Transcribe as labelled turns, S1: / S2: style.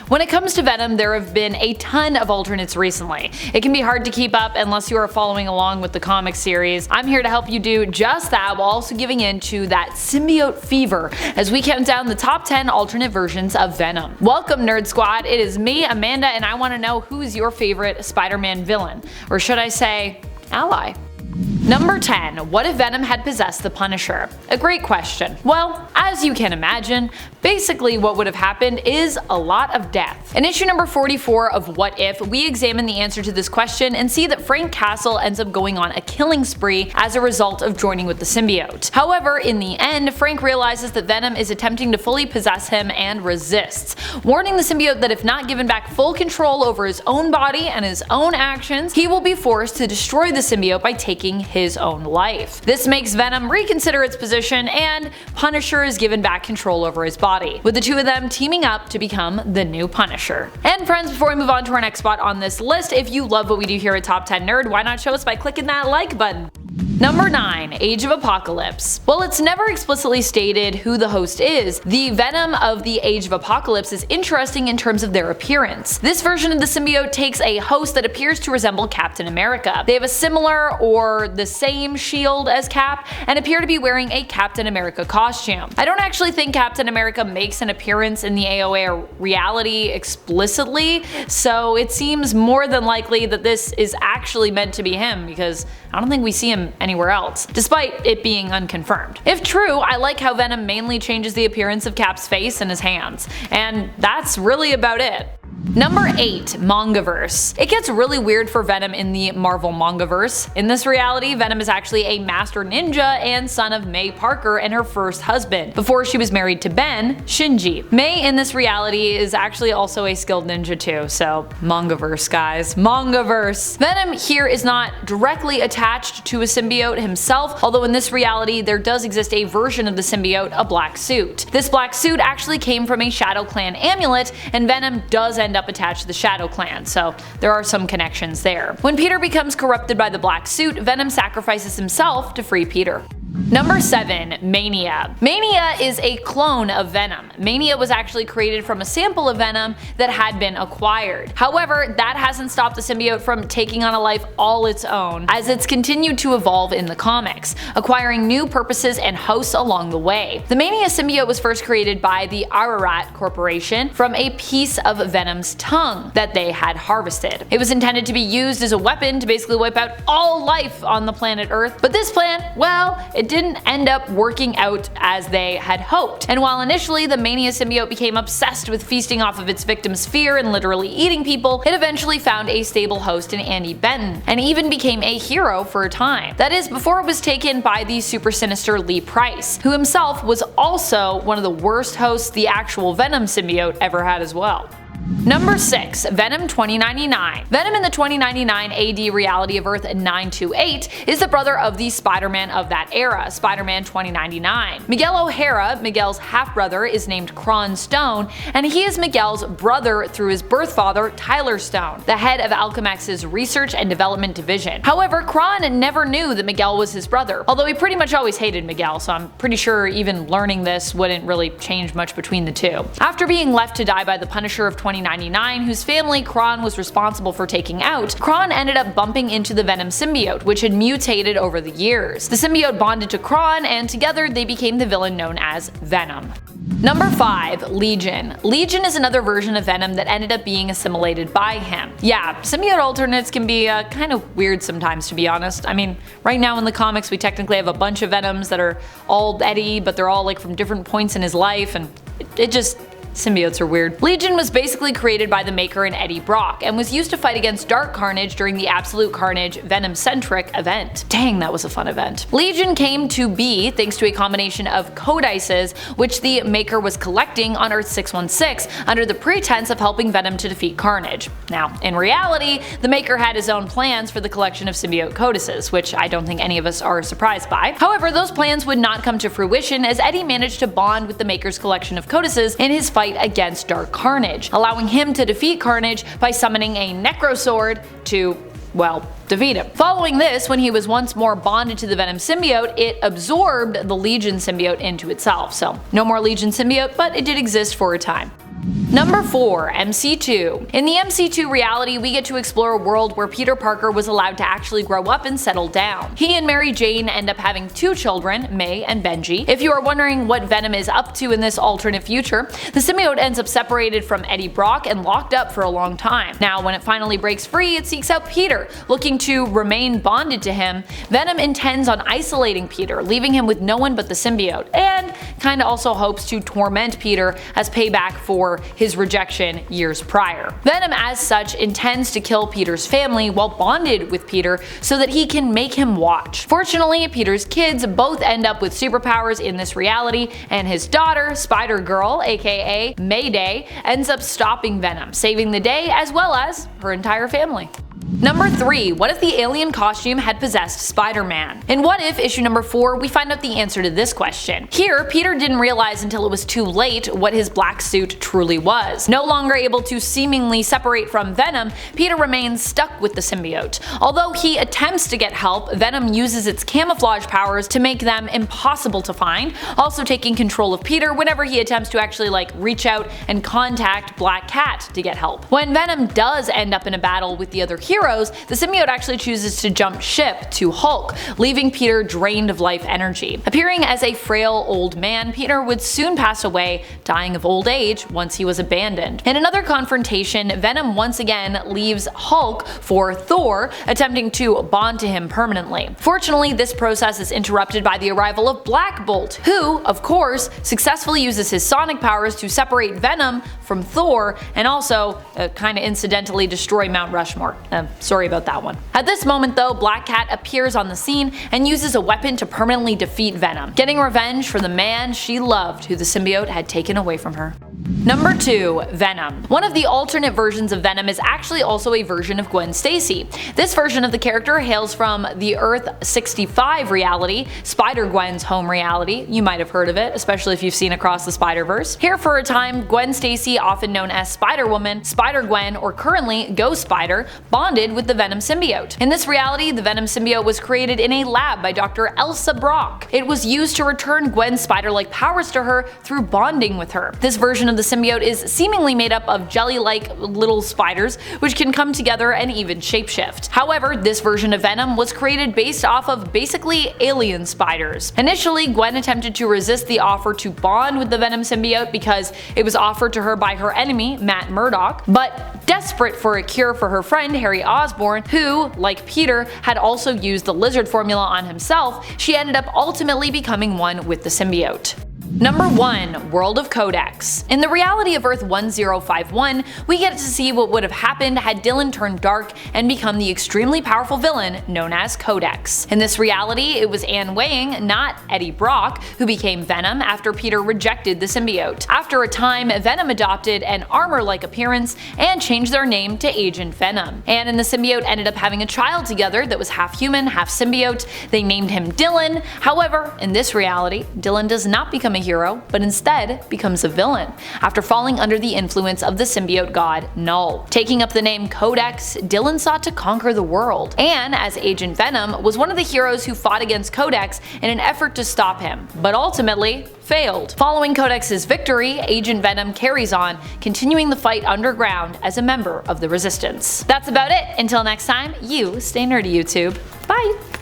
S1: When it comes to Venom, there have been a ton of alternates recently. It can be hard to keep up unless you are following along with the comic series. I'm here to help you do just that while also giving into that symbiote fever as we count down the top 10 alternate versions of Venom. Welcome, Nerd Squad. It is me, Amanda, and I want to know who's your favorite Spider-Man villain, or should I say, ally. Number 10. What if Venom had possessed the Punisher? A great question. Well, as you can imagine, basically what would have happened is a lot of death. In issue number 44 of What If, we examine the answer to this question and see that Frank Castle ends up going on a killing spree as a result of joining with the symbiote. However, in the end, Frank realizes that Venom is attempting to fully possess him and resists, warning the symbiote that if not given back full control over his own body and his own actions, he will be forced to destroy the symbiote by taking his own life. This makes Venom reconsider its position, and Punisher is given back control over his body, with the two of them teaming up to become the new Punisher. And friends, before we move on to our next spot on this list, if you love what we do here at Top 10 Nerd, why not show us by clicking that like button? Number 9. Age of Apocalypse. While it's never explicitly stated who the host is, the Venom of the Age of Apocalypse is interesting in terms of their appearance. This version of the symbiote takes a host that appears to resemble Captain America. They have a similar or the same shield as Cap and appear to be wearing a Captain America costume. I don't actually think Captain America makes an appearance in the AOA Reality explicitly, so it seems more than likely that this is actually meant to be him because I don't think we see him anywhere else, despite it being unconfirmed. If true, I like how Venom mainly changes the appearance of Cap's face and his hands, and that's really about it. Number 8. Mangaverse. It gets really weird for Venom in the Marvel Mangaverse. In this reality, Venom is actually a master ninja and son of May Parker and her first husband, before she was married to Ben, Shinji. May in this reality is actually also a skilled ninja too, so Mangaverse guys, Mangaverse. Venom here is not directly attached to a symbiote himself, although in this reality there does exist a version of the symbiote, a black suit. This black suit actually came from a Shadow Clan amulet, and Venom does end up attached to the Shadow Clan, so there are some connections there. When Peter becomes corrupted by the black suit, Venom sacrifices himself to free Peter. Number 7. Mania. Mania is a clone of Venom. Mania was actually created from a sample of Venom that had been acquired. However, that hasn't stopped the symbiote from taking on a life all its own as it's continued to evolve in the comics, acquiring new purposes and hosts along the way. The Mania symbiote was first created by the Ararat Corporation from a piece of Venom's tongue that they had harvested. It was intended to be used as a weapon to basically wipe out all life on the planet Earth, but this plan, well, it didn't end up working out as they had hoped. And while initially the Mania symbiote became obsessed with feasting off of its victims' fear and literally eating people, it eventually found a stable host in Andy Benton, and even became a hero for a time. That is, before it was taken by the super sinister Lee Price, who himself was also one of the worst hosts the actual Venom symbiote ever had as well. Number 6. Venom 2099. Venom in the 2099 AD reality of Earth 928 is the brother of the Spider-Man of that era, Spider-Man 2099. Miguel O'Hara, Miguel's half-brother, is named Kron Stone, and he is Miguel's brother through his birth father, Tyler Stone, the head of Alchemex's research and development division. However, Kron never knew that Miguel was his brother, although he pretty much always hated Miguel, so I'm pretty sure even learning this wouldn't really change much between the two. After being left to die by the Punisher of 2099, whose family Kron was responsible for taking out, Kron ended up bumping into the Venom symbiote, which had mutated over the years. The symbiote bonded to Kron, and together they became the villain known as Venom. Number 5. Legion. Legion is another version of Venom that ended up being assimilated by him. Yeah, symbiote alternates can be kind of weird sometimes, to be honest. I mean, right now in the comics we technically have a bunch of Venoms that are all Eddie, but they're all like from different points in his life, and it just symbiotes are weird. Legion was basically created by the maker and Eddie Brock, and was used to fight against Dark Carnage during the Absolute Carnage Venom-centric event. Dang, that was a fun event. Legion came to be thanks to a combination of codices which the maker was collecting on Earth 616 under the pretense of helping Venom to defeat Carnage. Now, in reality, the maker had his own plans for the collection of symbiote codices, which I don't think any of us are surprised by. However, those plans would not come to fruition as Eddie managed to bond with the maker's collection of codices in his fight against Dark Carnage, allowing him to defeat Carnage by summoning a Necro Sword to, well, defeat him. Following this, when he was once more bonded to the Venom symbiote, it absorbed the Legion symbiote into itself. So no more Legion symbiote, but it did exist for a time. Number 4. MC2. In the MC2 reality, we get to explore a world where Peter Parker was allowed to actually grow up and settle down. He and Mary Jane end up having 2 children, May and Benji. If you are wondering what Venom is up to in this alternate future, the symbiote ends up separated from Eddie Brock and locked up for a long time. Now, when it finally breaks free, it seeks out Peter. Looking to remain bonded to him, Venom intends on isolating Peter, leaving him with no one but the symbiote, and kinda also hopes to torment Peter as payback for his rejection years prior. Venom as such intends to kill Peter's family while bonded with Peter so that he can make him watch. Fortunately, Peter's kids both end up with superpowers in this reality, and his daughter, Spider-Girl aka Mayday, ends up stopping Venom, saving the day as well as her entire family. Number 3. What if the alien costume had possessed Spider-Man? In What If issue number 4, we find out the answer to this question. Here, Peter didn't realize until it was too late what his black suit truly was. No longer able to seemingly separate from Venom, Peter remains stuck with the symbiote. Although he attempts to get help, Venom uses its camouflage powers to make them impossible to find, also taking control of Peter whenever he attempts to actually reach out and contact Black Cat to get help. When Venom does end up in a battle with the other heroes, the symbiote actually chooses to jump ship to Hulk, leaving Peter drained of life energy. Appearing as a frail old man, Peter would soon pass away, dying of old age once he was abandoned. In another confrontation, Venom once again leaves Hulk for Thor, attempting to bond to him permanently. Fortunately, this process is interrupted by the arrival of Black Bolt, who, of course, successfully uses his sonic powers to separate Venom from Thor and also kinda incidentally destroy Mount Rushmore. Sorry about that one. At this moment though, Black Cat appears on the scene and uses a weapon to permanently defeat Venom, getting revenge for the man she loved who the symbiote had taken away from her. Number 2. Venom. One of the alternate versions of Venom is actually also a version of Gwen Stacy. This version of the character hails from the Earth 65 reality, Spider-Gwen's home reality. You might have heard of it, especially if you've seen Across the Spider-Verse. Here for a time, Gwen Stacy, often known as Spider-Woman, Spider-Gwen, or currently Ghost Spider, bonded with the Venom symbiote. In this reality, the Venom symbiote was created in a lab by Dr. Elsa Brock. It was used to return Gwen's spider-like powers to her through bonding with her. This version of the symbiote is seemingly made up of jelly-like little spiders which can come together and even shapeshift. However, this version of Venom was created based off of basically alien spiders. Initially, Gwen attempted to resist the offer to bond with the Venom symbiote because it was offered to her by her enemy, Matt Murdock, but desperate for a cure for her friend Harry Osborn, who, like Peter, had also used the lizard formula on himself, she ended up ultimately becoming one with the symbiote. Number 1. World of Codex. In the reality of Earth 1051, we get to see what would have happened had Dylan turned dark and become the extremely powerful villain known as Codex. In this reality, it was Anne Weying, not Eddie Brock, who became Venom after Peter rejected the symbiote. After a time, Venom adopted an armor-like appearance and changed their name to Agent Venom. Anne and the symbiote ended up having a child together that was half human, half symbiote. They named him Dylan. However, in this reality, Dylan does not become a hero, but instead becomes a villain, after falling under the influence of the symbiote god Null. Taking up the name Codex, Dylan sought to conquer the world. Anne, as Agent Venom, was one of the heroes who fought against Codex in an effort to stop him, but ultimately failed. Following Codex's victory, Agent Venom carries on, continuing the fight underground as a member of the Resistance. That's about it. Until next time, you stay nerdy, YouTube. Bye!